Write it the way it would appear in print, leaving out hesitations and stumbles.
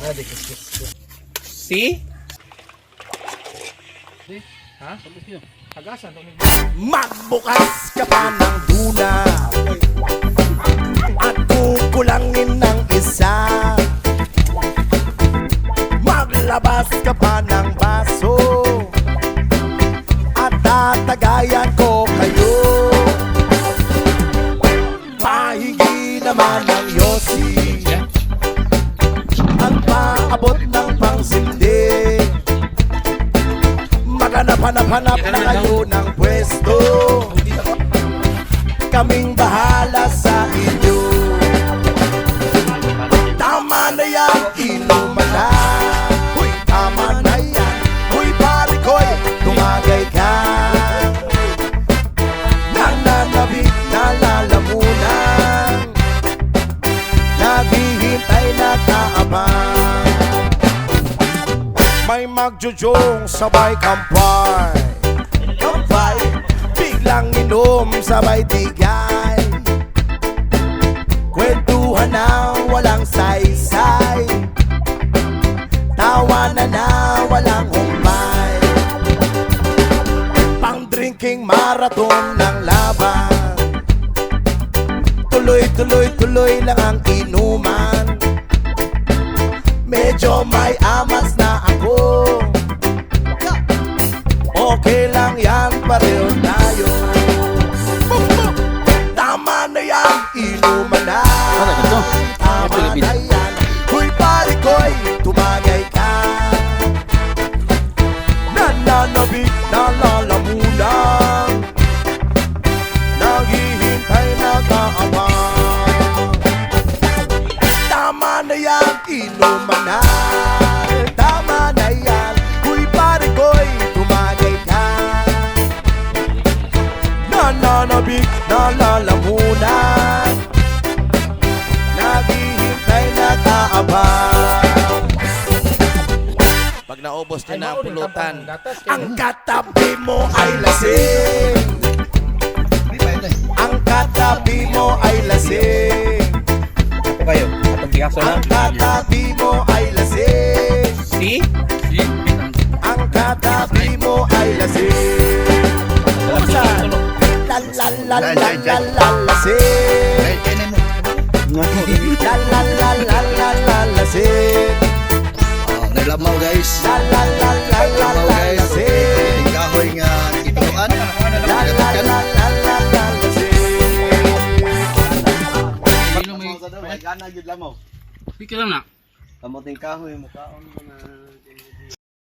See? Ha? Hagasan. Magbukas ka pa ng duna at kukulangin ng isa. Maglabas ka pa ng baso at tatagayan ko kayo. Pahingi naman ng yosi ang paabot ng pangsindi. Maghanap-hanap na kayo ng pwesto, kaming bahala sa inyo. Tama na yan, inuman na. Huy, tama na yan. Huy, pare ko'y tumagay ka. Nananabik na lalamunan, naghihintay na kaabang. May magjujong sabay kampay, kampay, biglang inom sabay tigay. Kwentuhan na walang saysay, tawanan na walang humpay. Pang drinking marathon ng laban, tuloy lang ang inuman. Medyo may amas na ako, okay lang yan, pareho tayo. Tama na yan, inuman na. Tama na yan, huy pare ko'y tumagay ka. Nananabik na lalamunan, naghihintay na kaabang. Tama na yan, inuman na. Tama na yan, huy pare ko'y tumagay ka. Nananabik na lalamunan, naghihintay na kaabang. Pag naubos niya na ang pulutan, ang katabi mo ay lasing. Ang katabi mo ay lasing. Ako kayo. Atong pigaso na. Ang katabi mo ay lasing. See? Ang katabi mo ay lasing. Saan? La lasing. La lasing. Naglamaw guys. La lasing. Kahoy nga ituan. La lasing. Gana gid lamaw. Pikir lang na. Kamuting kahoy mo kaon na.